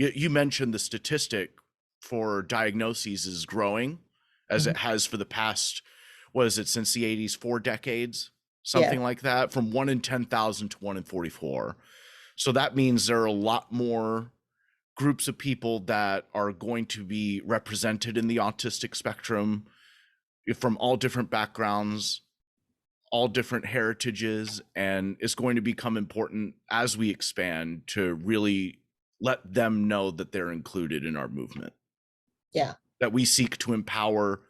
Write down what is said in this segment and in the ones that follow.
You mentioned the statistic for diagnoses is growing as Mhm. it has for the past, what is it, since the 80s, 4 decades, Yeah, something like that, from 1 in 10,000 to 1 in 44. So that means there are a lot more groups of people that are going to be represented in the autistic spectrum from all different backgrounds, all different heritages, and it's going to become important as we expand to really let them know that they're included in our movement, yeah. that we seek to empower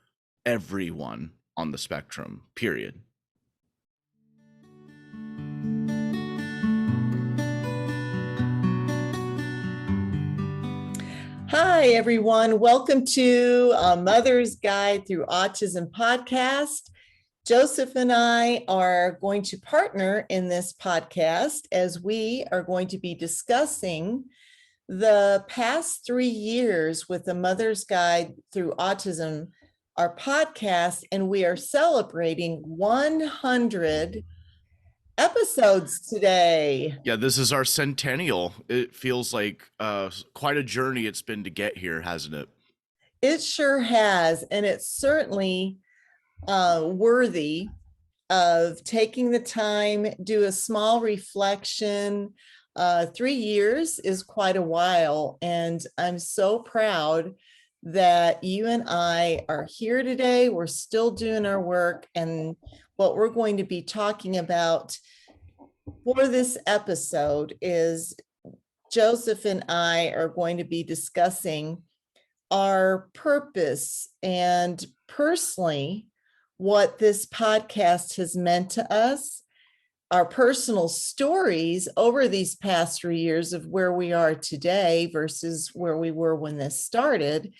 everyone on the spectrum, period. Hi, everyone. Welcome to a Mother's Guide Through Autism podcast. Joseph and I are going to partner in this podcast as we are going to be discussing the past 3 years with the Mother's Guide Through Autism, our podcast, and we are celebrating 100 episodes today. Yeah, this is our centennial. It feels like quite a journey it's been to get here, hasn't it? It sure has, and it's certainly worthy of taking the time, do a small reflection. 3 years is quite a while, and I'm so proud that you and I are here today. We're still doing our work, and what we're going to be talking about for this episode is Joseph and I are going to be discussing our purpose and personally what this podcast has meant to us, our personal stories over these past 3 years of where we are today versus where we were when this started,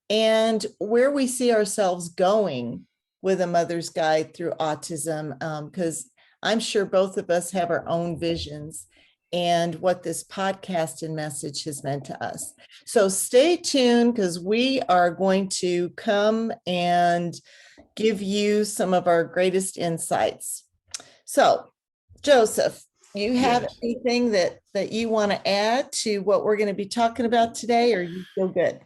and where we see ourselves going with a mother's guide through autism, because I'm sure both of us have our own visions and what this podcast and message has meant to us. So stay tuned, because we are going to come and give you some of our greatest insights. So, Joseph, you have Yes. anything that you want to add to what we're going to be talking about today, or you feel good?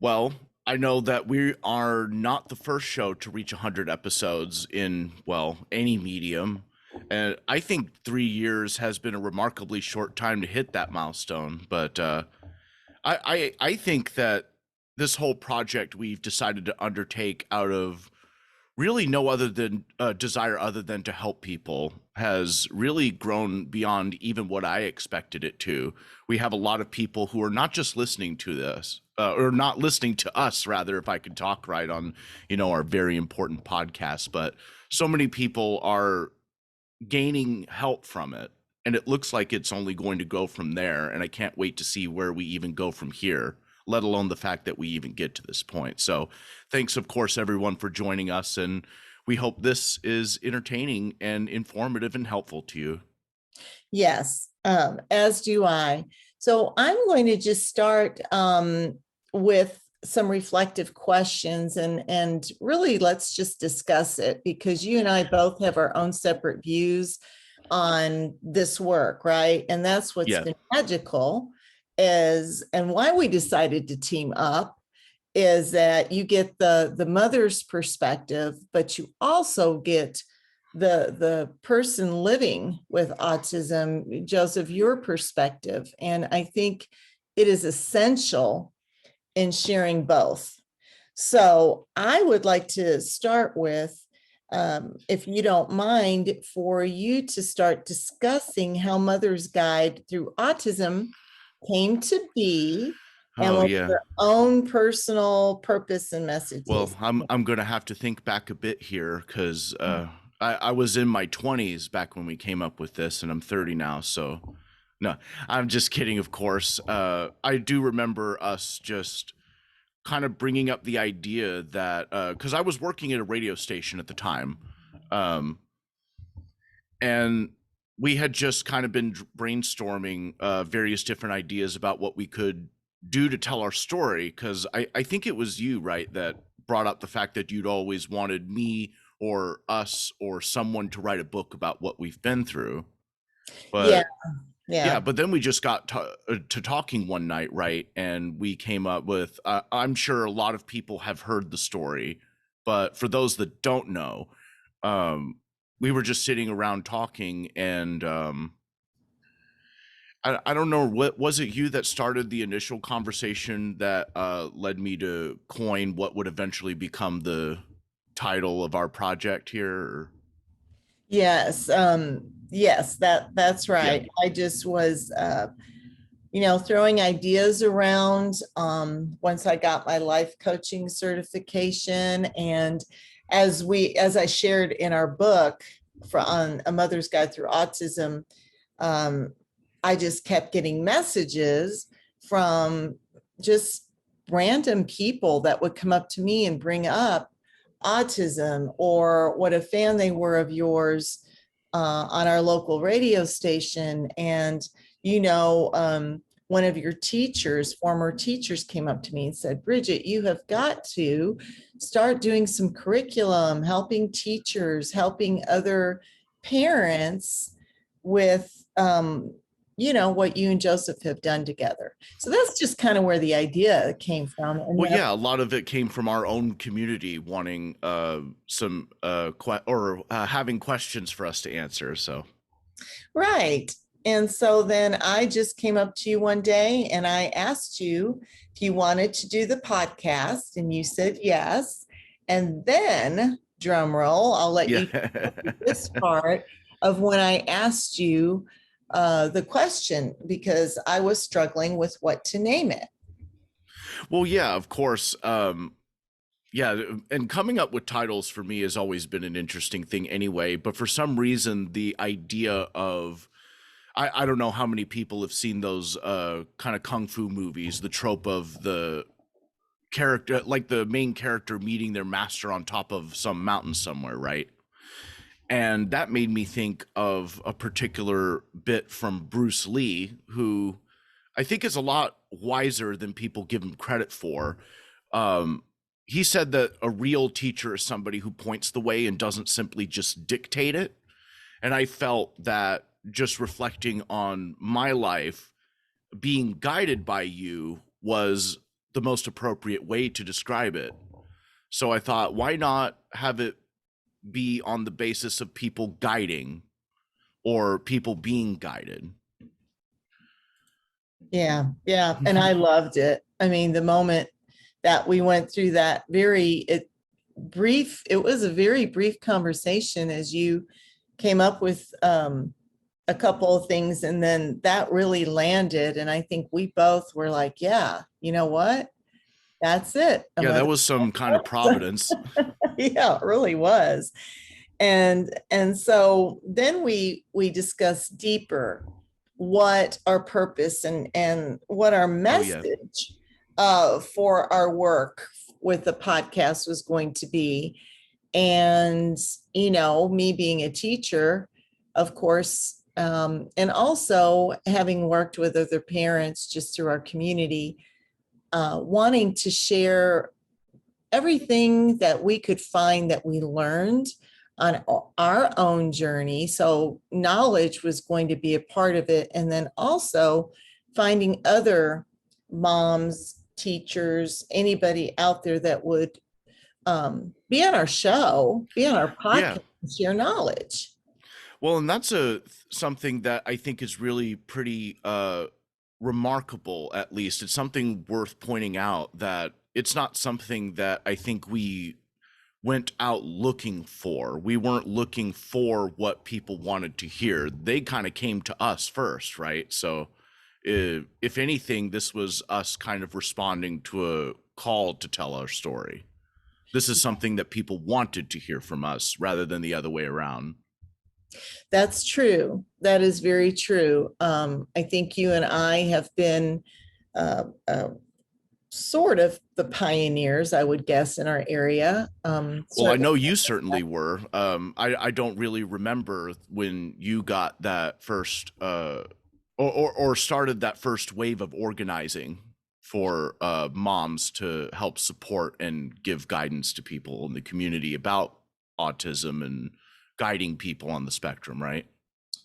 Well, I know that we are not the first show to reach 100 episodes in, well, any medium. And I think 3 years has been a remarkably short time to hit that milestone. But I think that this whole project we've decided to undertake out of really no other than desire other than to help people has really grown beyond even what I expected it to. We have a lot of people who are not just listening to this, or not listening to us, rather, if I could talk right on, our very important podcast, but so many people are gaining help from it. And it looks like it's only going to go from there. And I can't wait to see where we even go from here, let alone the fact that we even get to this point. So thanks, of course, everyone, for joining us. And we hope this is entertaining and informative and helpful to you. Yes, as do I. So I'm going to just start with some reflective questions, and really let's just discuss it, because you and I both have our own separate views on this work, right? And that's what's Yeah. been magical and why we decided to team up, is that you get the mother's perspective, but you also get the person living with autism, Joseph, your perspective. And I think it is essential in sharing both. So I would like to start with, if you don't mind, for you to start discussing how Mother's Guide Through Autism came to be, and Oh, what yeah. your own personal purpose and message Well, is. I'm going to have to think back a bit here because I was in my 20s back when we came up with this, and I'm 30 now. So, no, I'm just kidding, of course. I do remember us just kind of bringing up the idea that because I was working at a radio station at the time, um, and we had just kind of been brainstorming various different ideas about what we could do to tell our story. Because I think it was you, right, that brought up the fact that you'd always wanted me or us or someone to write a book about what we've been through. Yeah, But Yeah, Yeah. but then we just got to talking one night, right? And we came up with, I'm sure a lot of people have heard the story, but for those that don't know, um, we were just sitting around talking, and I don't know, what was it, you that started the initial conversation that led me to coin what would eventually become the title of our project here? Yes. Yes, that's Yeah. right. I just was throwing ideas around once I got my life coaching certification. And as I shared in our book on A Mother's Guide Through Autism, um, I just kept getting messages from just random people that would come up to me and bring up autism or what a fan they were of yours on our local radio station. And, one of your teachers, former teachers, came up to me and said, Bridget, you have got to start doing some curriculum, helping teachers, helping other parents with what you and Joseph have done together. So that's just kind of where the idea came from. And Well, then, yeah, a lot of it came from our own community wanting some having questions for us to answer. So right. And so then I just came up to you one day and I asked you if you wanted to do the podcast, and you said yes. And then, drum roll, I'll let yeah. you this part of when I asked you the question because I was struggling with what to name it. Well, yeah, of course. Yeah, and coming up with titles for me has always been an interesting thing anyway, but for some reason the idea of I don't know how many people have seen those kind of kung fu movies, the trope of the character, like the main character meeting their master on top of some mountain somewhere, right? And that made me think of a particular bit from Bruce Lee, who I think is a lot wiser than people give him credit for. Um, he said that a real teacher is somebody who points the way and doesn't simply just dictate it. And I felt that, just reflecting on my life, being guided by you was the most appropriate way to describe it. So I thought, why not have it be on the basis of people guiding or people being guided? Yeah, yeah. And I loved it. I mean, the moment that we went through that it was a very brief conversation as you came up with a couple of things, and then that really landed. And I think we both were like, yeah, you know what? That's it. A Yeah, that mother. was some kind of providence. Yeah, it really was. And so then we discussed deeper what our purpose and what our Oh yeah. message for our work with the podcast was going to be. And me being a teacher, of course, and also having worked with other parents just through our community, wanting to share everything that we could find that we learned on our own journey. So knowledge was going to be a part of it. And then also finding other moms, teachers, anybody out there that would be on our show, be on our Yeah. podcast, share knowledge. Well, and that's a something that I think is really pretty remarkable. At least it's something worth pointing out, that it's not something that I think we went out looking for. We weren't looking for what people wanted to hear. They kind of came to us first, right? So if anything, this was us kind of responding to a call to tell our story. This is something that people wanted to hear from us rather than the other way around. That's true. That is very true. I think you and I have been uh, uh, sort of the pioneers, I would guess, in our area. Well, I Certainly. know you certainly were. I don't really remember when you got that first or started that first wave of organizing for moms to help support and give guidance to people in the community about autism and guiding people on the spectrum, right?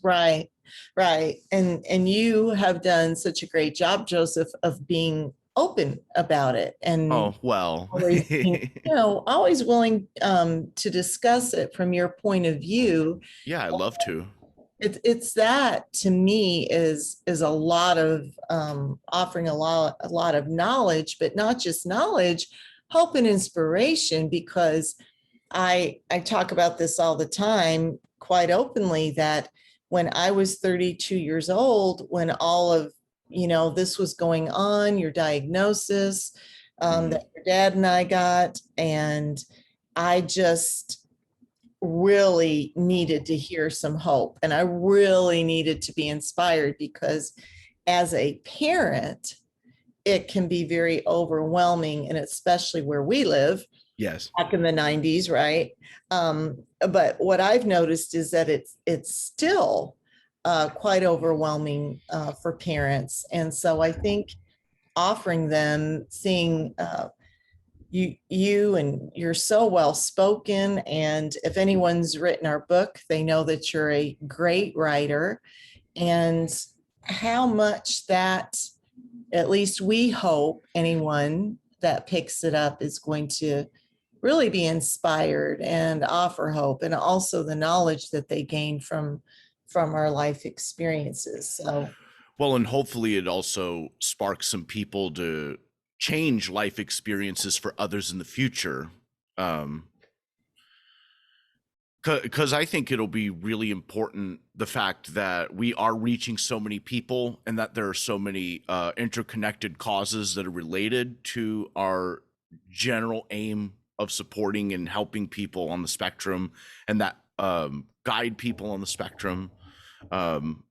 Right, right. And you have done such a great job, Joseph, of being open about it and Oh, well. always being, always willing to discuss it from your point of view. Yeah, I love to. It's that to me is a lot of offering a lot of knowledge, but not just knowledge, hope and inspiration, because I talk about this all the time quite openly that when I was 32 years old, when all of this was going on, your diagnosis Mhm. that your dad and I got, and I just really needed to hear some hope, and I really needed to be inspired, because as a parent, it can be very overwhelming, and especially where we live Yes. back in the 90s, right? But what I've noticed is that it's still quite overwhelming for parents. And so I think offering them, seeing you and you're so well spoken, and if anyone's written our book, they know that you're a great writer, and how much that, at least we hope, anyone that picks it up is going to really be inspired and offer hope, and also the knowledge that they gain from our life experiences. So Well, and hopefully it also sparks some people to change life experiences for others in the future. Because I think it'll be really important, the fact that we are reaching so many people and that there are so many interconnected causes that are related to our general aim of supporting and helping people on the spectrum, and that guide people on the spectrum. Um,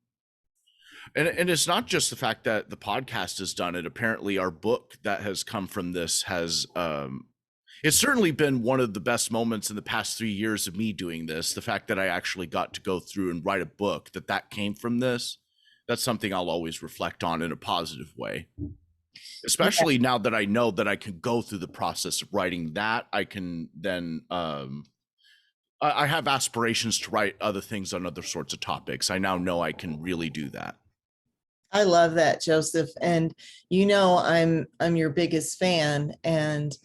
and it's not just the fact that the podcast has done it. Apparently, our book that has come from this has it's certainly been one of the best moments in the past 3 years of me doing this. The fact that I actually got to go through and write a book that came from this, that's something I'll always reflect on in a positive way. yeah, Especially now that I know that I can go through the process of writing that, I can then I have aspirations to write other things on other sorts of topics. I now know I can really do that. I love that, Joseph. And I'm your biggest fan. And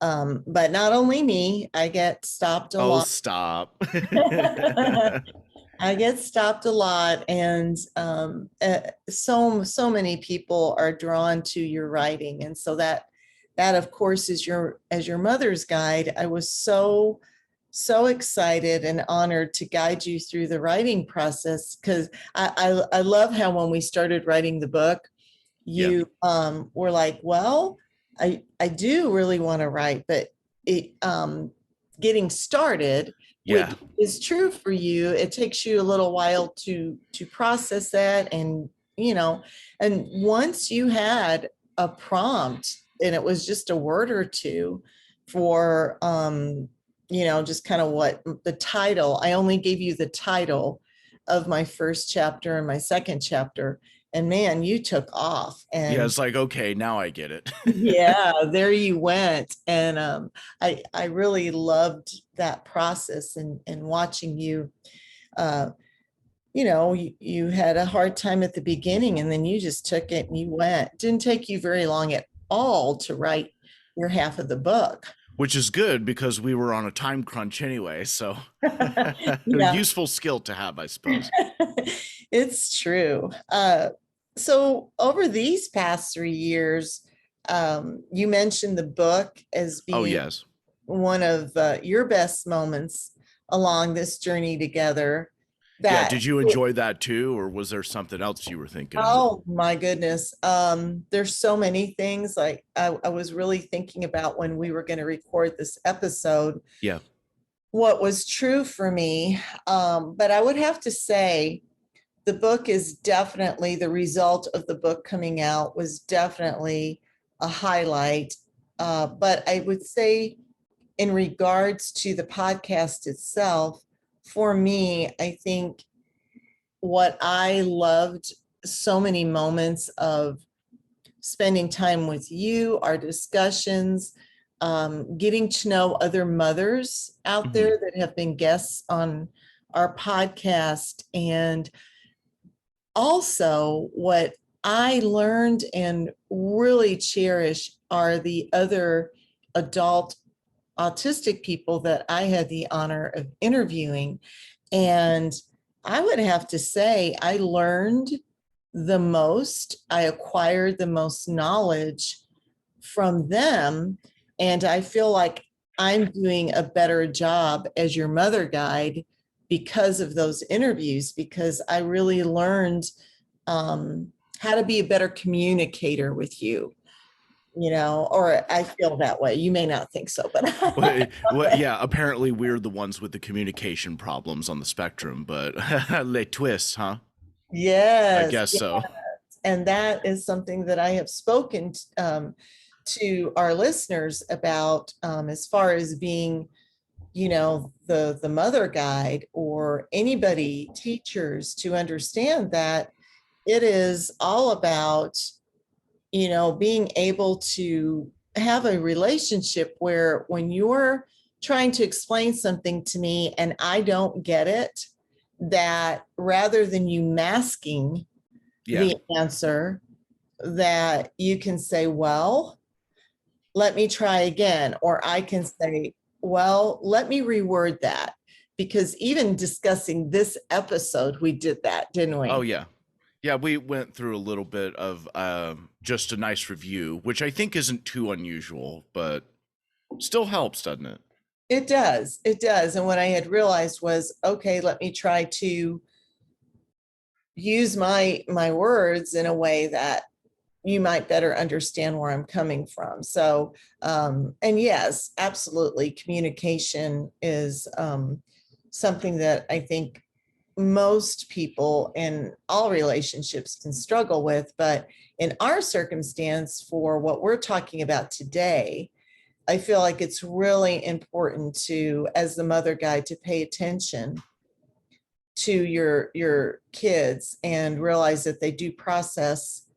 but not only me, I get stopped a Oh, lot. stop. I get stopped a lot, and so many people are drawn to your writing, and so that of course is your, as your mother's guide. I was so excited and honored to guide you through the writing process, because I love how when we started writing the book, Yeah. you were like, well, I do really want to write, but it getting started, which Yeah. is true for you, it takes you a little while to process that, and and once you had a prompt and it was just a word or two for just kind of what the title, I only gave you the title of my first chapter and my second chapter, and man, you took off. Yeah. And It's like, okay, now I get it. yeah, there you went. And I really loved that process, and watching you. Uh, you had a hard time at the beginning, and then you just took it and you went. Didn't take you very long at all to write your half of the book. Which is good because we were on a time crunch anyway. So a Yeah, useful skill to have, I suppose. it's true. So over these past 3 years, you mentioned the book as Oh, being yes. one of your best moments along this journey together. Yeah. That Did you enjoy that too? Or was there something else you were thinking of? Oh my goodness. There's so many things. Like I was really thinking about when we were going to record this episode, Yeah. what was true for me. But I would have to say the book is definitely, the result of the book coming out was definitely a highlight. But I would say, in regards to the podcast itself, for me, I think what I loved, so many moments of spending time with you, our discussions, getting to know other mothers out Hmm. there that have been guests on our podcast, and also, what I learned and really cherish are the other adult autistic people that I had the honor of interviewing. And I would have to say, I learned the most, I acquired the most knowledge from them. And I feel like I'm doing a better job as your mother guide because of those interviews, because I really learned how to be a better communicator with you, or I feel that way. You may not think so, but Yeah, apparently we're the ones with the communication problems on the spectrum, but les twists, huh? I yes. guess so. And that is something that I have spoken to our listeners about, as far as being, the mother guide or anybody, teachers, to understand that it is all about, being able to have a relationship where when you're trying to explain something to me and I don't get it, that rather than you masking Yeah. the answer, that you can say, well, let me try again. Or I can say, well, let me reword that. Because even discussing this episode, we did that, didn't Oh we? yeah. Yeah, we went through a little bit of just a nice review, which I think isn't too unusual, but still helps, doesn't it? It does. It does. And what I had realized was, okay, let me try to use my words in a way that you might better understand where I'm coming from. So, and yes, absolutely, communication is something that I think most people in all relationships can struggle with. But in our circumstance, for what we're talking about today, I feel like it's really important to, as the mother guide, to pay attention to your kids and realize that they do process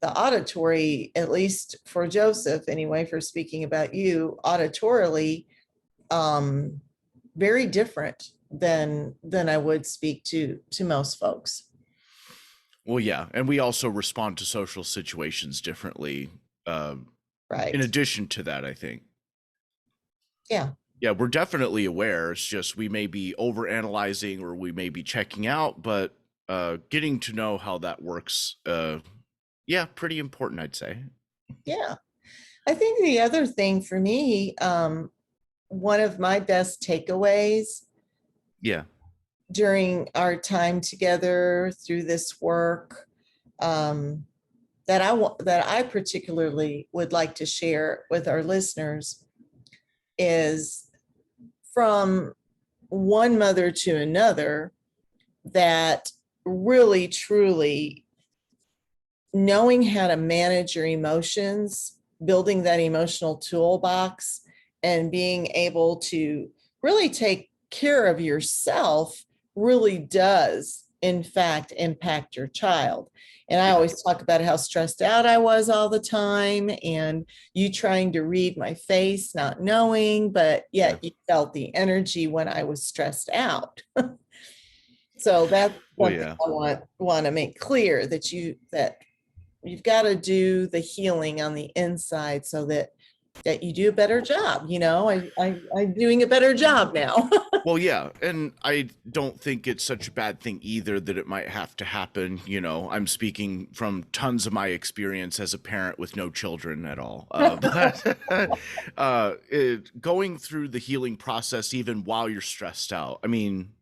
the auditory, at least for Joseph anyway, for speaking about you, auditorily, um, very different than I would speak to most folks. Well, yeah, and we also respond to social situations differently. In Right. addition to that, I think. Yeah. Yeah, we're definitely aware. It's just we may be over analyzing or we may be checking out, but getting to know how that works, yeah, pretty important, I'd say. Yeah. I think the other thing for me, one of my best takeaways Yeah. during our time together through this work, um, that I particularly would like to share with our listeners is from one mother to another, that really truly knowing how to manage your emotions, building that emotional toolbox, and being able to really take care of yourself really does, in fact, impact your child. And I Yeah. always talk about how stressed out I was all the time, and you trying to read my face, not knowing, but Yeah. yet you felt the energy when I was stressed out. So that's Well, one thing yeah. I want to make clear, that you've got to do the healing on the inside so that you do a better job. I'm doing a better job now. Well, yeah, and I don't think it's such a bad thing either that it might have to happen. I'm speaking from tons of my experience as a parent with no children at all. But going through the healing process, even while you're stressed out, I mean,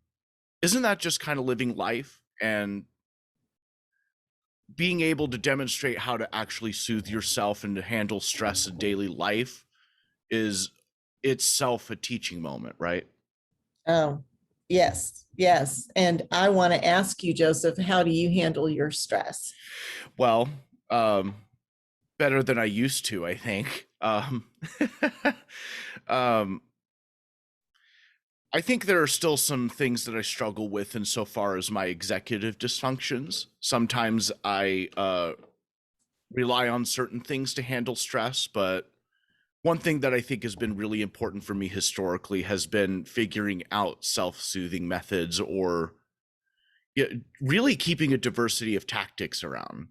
isn't that just kind of living life and being able to demonstrate how to actually soothe yourself and to handle stress in daily life is itself a teaching moment, right? Oh, yes, yes. And I want to ask you, Joseph, how do you handle your stress? Well, um, better than I used to, I think. Um, I think there are still some things that I struggle with insofar as my executive dysfunctions. Sometimes I rely on certain things to handle stress, but one thing that I think has been really important for me historically has been figuring out self-soothing methods or Yeah, really keeping a diversity of tactics around,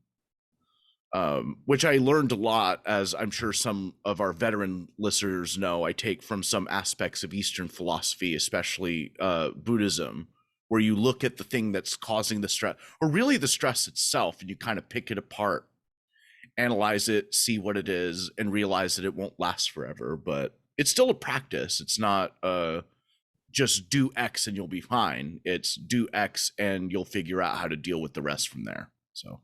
which I learned a lot, as I'm sure some of our veteran listeners know. I take from some aspects of Eastern philosophy, especially Buddhism, where you look at the thing that's causing the stress, or really the stress itself, and you kind of pick it apart, analyze it, see what it is, and realize that it won't last forever. But it's still a practice. It's not just do X and you'll be fine. It's do X and you'll figure out how to deal with the rest from there. So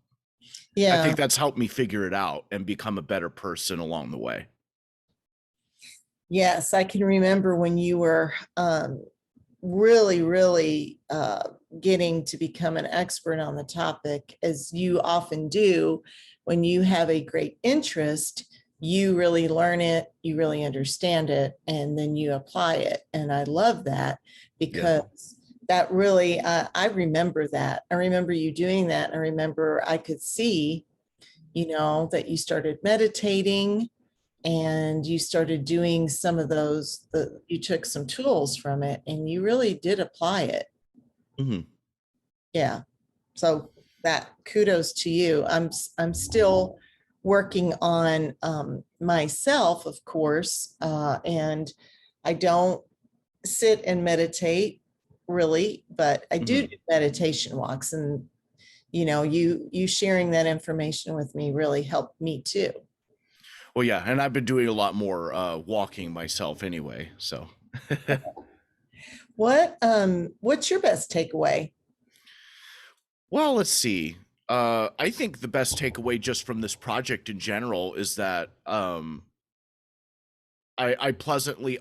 I Yeah. think that's helped me figure it out and become a better person along the way. Yes, I can remember when you were really getting to become an expert on the topic, as you often do. When you have a great interest, you really learn it, you really understand it, and then you apply it. And I love that, Yeah. because that really, I remember that. I remember you doing that. I remember I could see, that you started meditating and you started doing some of those, you took some tools from it and you really did apply it. Mhm. Yeah. So that, kudos to you. I'm still working on myself, of course, and I don't sit and meditate really, but I do Mhm. do meditation walks, and you sharing that information with me really helped me too. Well, yeah, and I've been doing a lot more walking myself anyway. So, What's your best takeaway? well, let's see. I think the best takeaway just from this project in general is that I pleasantly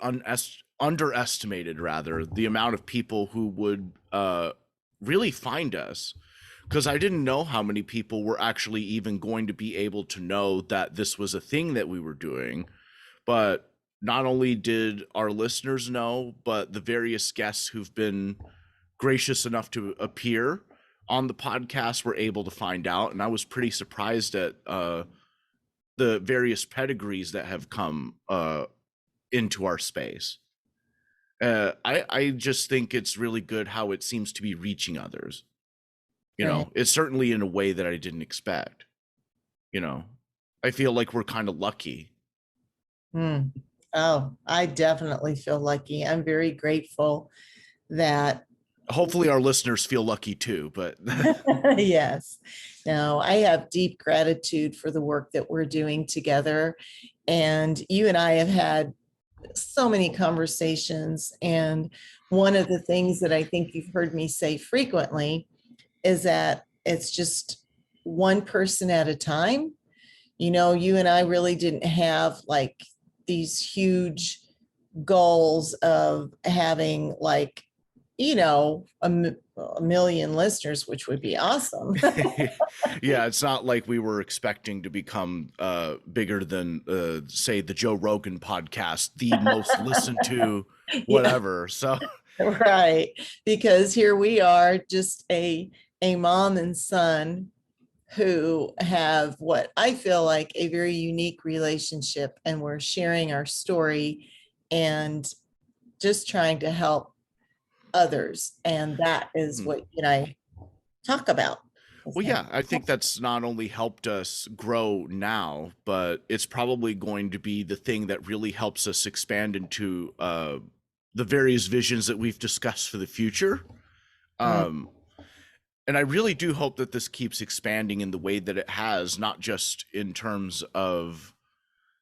underestimated, rather, the amount of people who would really find us, because I didn't know how many people were actually even going to be able to know that this was a thing that we were doing. But not only did our listeners know, but the various guests who've been gracious enough to appear on the podcast were able to find out. And I was pretty surprised at the various pedigrees that have come into our space. I just think it's really good how it seems to be reaching others. Right. It's certainly in a way that I didn't expect. You know, I feel like we're kind of lucky. Hmm. Oh, I definitely feel lucky. I'm very grateful that, Hopefully, our listeners feel lucky too. But yes, no, I have deep gratitude for the work that we're doing together. And you and I have had so many conversations. And one of the things that I think you've heard me say frequently is that it's just one person at a time. You and I really didn't have like these huge goals of having like, a million listeners, which would be awesome. yeah, it's not like we were expecting to become bigger than, say, the Joe Rogan podcast, the most listened to, Yeah, whatever. So, right. Because here we are, just a mom and son who have what I feel like a very unique relationship, and we're sharing our story and just trying to help others. And that is mhm. what I talk about. Well, yeah, I think that's not only helped us grow now, but it's probably going to be the thing that really helps us expand into the various visions that we've discussed for the future. Mm, Um, and I really do hope that this keeps expanding in the way that it has, not just in terms of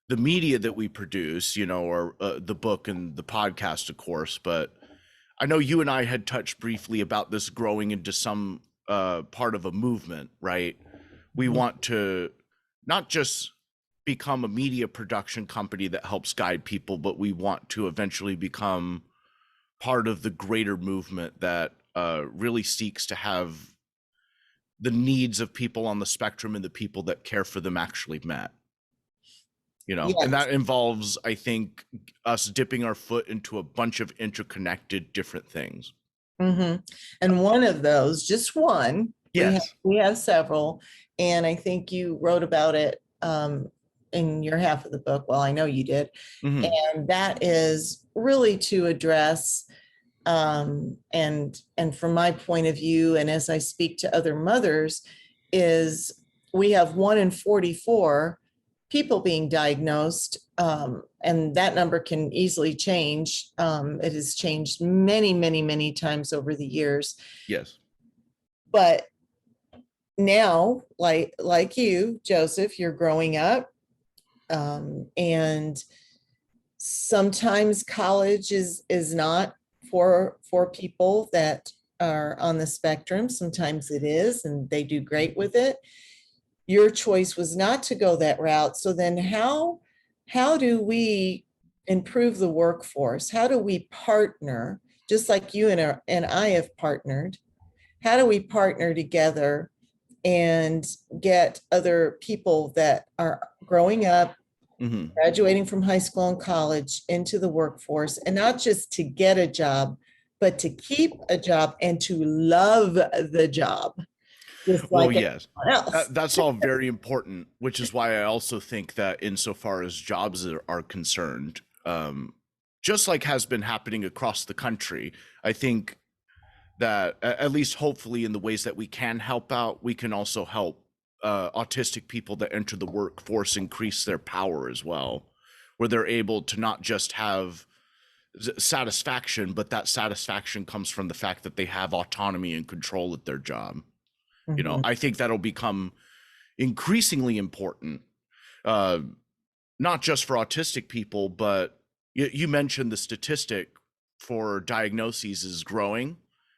the media that we produce, or the book and the podcast, of course. But I know you and I had touched briefly about this growing into some part of a movement, right? We yeah. want to not just become a media production company that helps guide people, but we want to eventually become part of the greater movement that really seeks to have the needs of people on the spectrum and the people that care for them actually met. And Yes. that involves, I think, us dipping our foot into a bunch of interconnected different things. Hmm. And one of those, just one, Yes. we have several, and I think you wrote about it in your half of the book. Well, I know you did, Hmm. and that is really to address And from my point of view, and as I speak to other mothers, is we have 1 in 44 people being diagnosed, and that number can easily change. It has changed many, many, many times over the years. Yes. But now, like you, Joseph, you're growing up, and sometimes college is not for people that are on the spectrum. Sometimes it is, and they do great with it. Your choice was not to go that route. So then how do we improve the workforce? How do we partner, just like you and I have partnered? How do we partner together and get other people that are growing up, graduating from high school and college into the workforce, and not just to get a job, but to keep a job and to love the job, just Well, like yes, everyone else. that's all very important, which is why I also think that insofar as jobs are concerned, just like has been happening across the country, I think that at least hopefully in the ways that we can help out, we can also help autistic people that enter the workforce increase their power as well, where they're able to not just have satisfaction, but that satisfaction comes from the fact that they have autonomy and control at their job. You know, Mhm. I think that'll become increasingly important, uh, not just for autistic people, but you mentioned the statistic for diagnoses is growing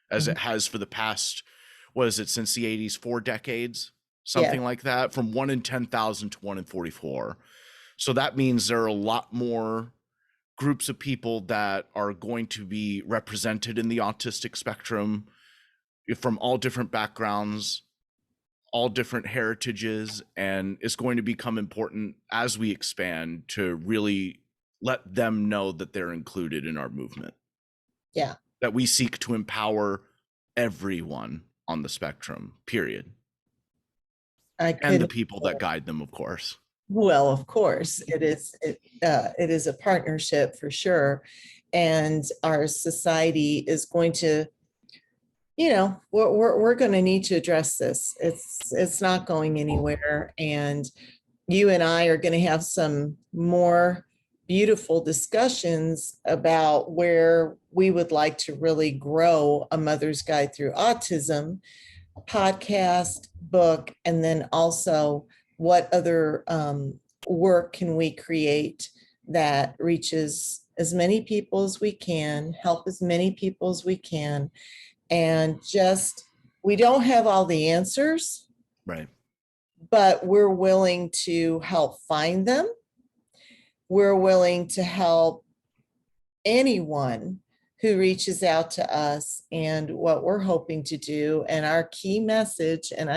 as Mhm. it has for the past, what is it, since the 80s, 4 decades, Yeah, something like that, from 1 in 10,000 to 1 in 44. So that means there are a lot more groups of people that are going to be represented in the autistic spectrum from all different backgrounds, all different heritages, and it's going to become important as we expand to really let them know that they're included in our movement, yeah. that we seek to empower everyone on the spectrum, period, I and the could, people that guide them, of course. well, of course, it is a partnership for sure. And our society is going to, we're going to need to address this. It's not going anywhere. And you and I are going to have some more beautiful discussions about where we would like to really grow a mother's guide through autism podcast, book, and then also what other work can we create that reaches as many people as we can, help as many people as we can, and just we don't have all the answers, Right. but we're willing to help find them. We're willing to help anyone who reaches out to us. And what we're hoping to do, and our key message, and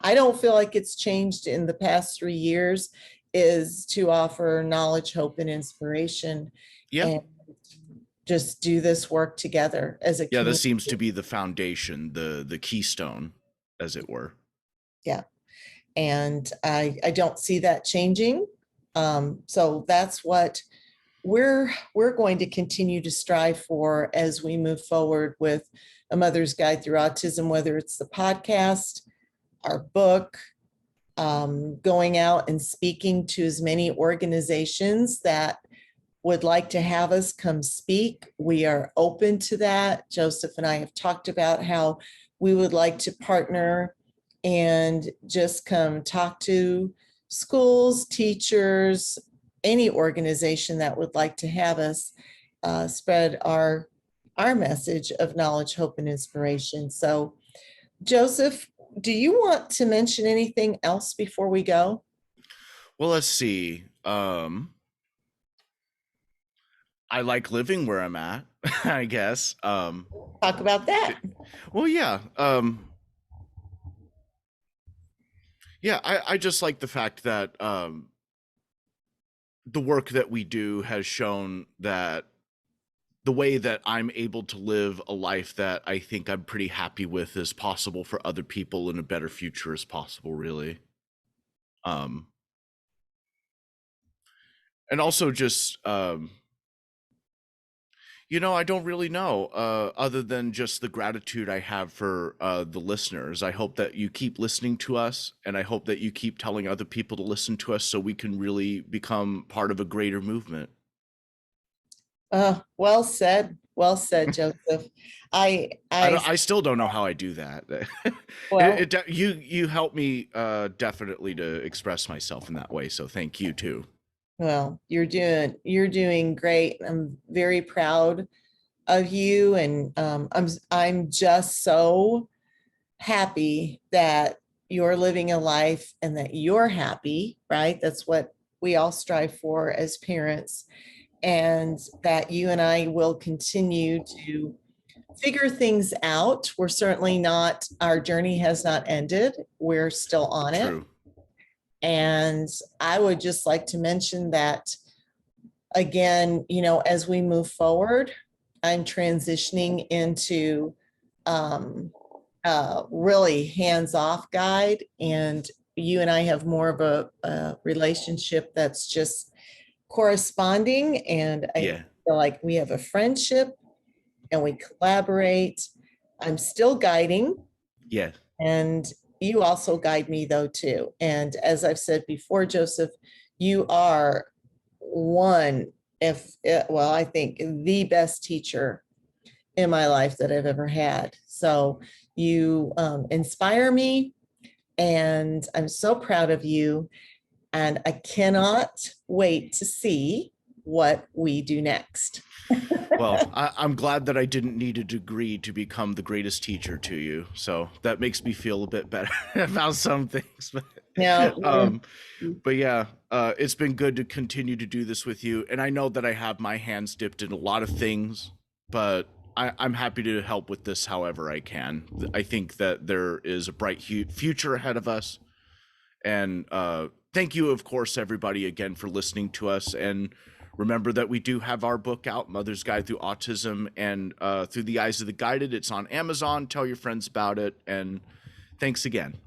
I don't feel like it's changed in the past 3 years, is to offer knowledge, hope, and inspiration, Yeah. and just do this work together as a Yeah, this community. seems to be the foundation, the keystone, as it were. Yeah. And I don't see that changing. So that's what we're going to continue to strive for as we move forward with A Mother's Guide Through Autism, whether it's the podcast, our book, going out and speaking to as many organizations that would like to have us come speak. We are open to that. Joseph and I have talked about how we would like to partner and just come talk to schools, teachers, any organization that would like to have us spread our message of knowledge, hope, and inspiration. So, Joseph, do you want to mention anything else before we go? Well, let's see. I like living where I'm at, I guess. Talk about that. Well, yeah. Yeah, I just like the fact that the work that we do has shown that the way that I'm able to live a life that I think I'm pretty happy with is possible for other people, and a better future is possible, really. Um, and also just I don't really know, other than just the gratitude I have for the listeners. I hope that you keep listening to us, and I hope that you keep telling other people to listen to us so we can really become part of a greater movement. Well said, Joseph. I, I I, don't, I still don't know how I do that. well, You help me definitely to express myself in that way. So thank you too. well, you're doing great. I'm very proud of you, and I'm just so happy that you're living a life and that you're happy, right? That's what we all strive for as parents, and that you and I will continue to figure things out. We're certainly not, our journey has not ended. We're still on it. True. And I would just like to mention that again, as we move forward, I'm transitioning into really hands-off guide, and you and I have more of a relationship that's just corresponding, and I Yeah. feel like we have a friendship and we collaborate. I'm still guiding, Yeah. and you also guide me though too. And as I've said before, Joseph, you are one, if well, I think the best teacher in my life that I've ever had. So you inspire me, and I'm so proud of you. And I cannot wait to see what we do next. Well, I'm glad that I didn't need a degree to become the greatest teacher to you. So that makes me feel a bit better about some things. Now, Um, but yeah, it's been good to continue to do this with you. And I know that I have my hands dipped in a lot of things, but I'm happy to help with this however I can. I think that there is a bright future ahead of us. And thank you, of course, everybody, again for listening to us. And remember that we do have our book out, Mother's Guide Through Autism and Through the Eyes of the Guided. It's on Amazon. Tell your friends about it. And thanks again.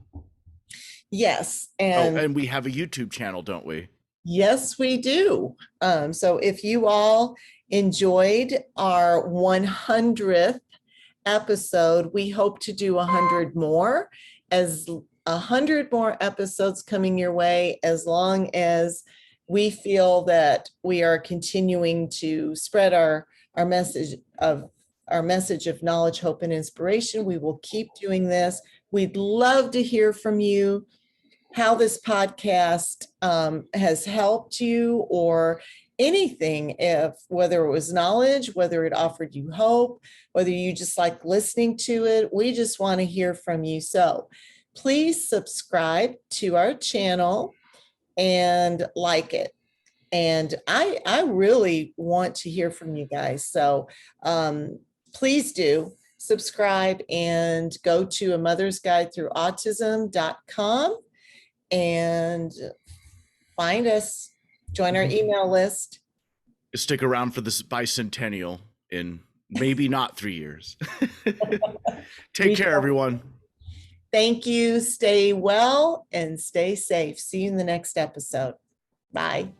yes, Oh, and and we have a YouTube channel, don't we? yes, we do. So if you all enjoyed our 100th episode, we hope to do 100 more, as 100 more episodes coming your way, as long as we feel that we are continuing to spread our message of knowledge, hope, and inspiration. We will keep doing this. We'd love to hear from you, how this podcast has helped you, or anything, if whether it was knowledge, whether it offered you hope, whether you just like listening to it. We just want to hear from you. So please subscribe to our channel and like it. And I really want to hear from you guys. So please do subscribe and go to a mother's guide through autism.com and find us, join our email list. Stick around for this bicentennial in maybe not 3 years. Take care, everyone. Thank you. Stay well and stay safe. See you in the next episode. Bye.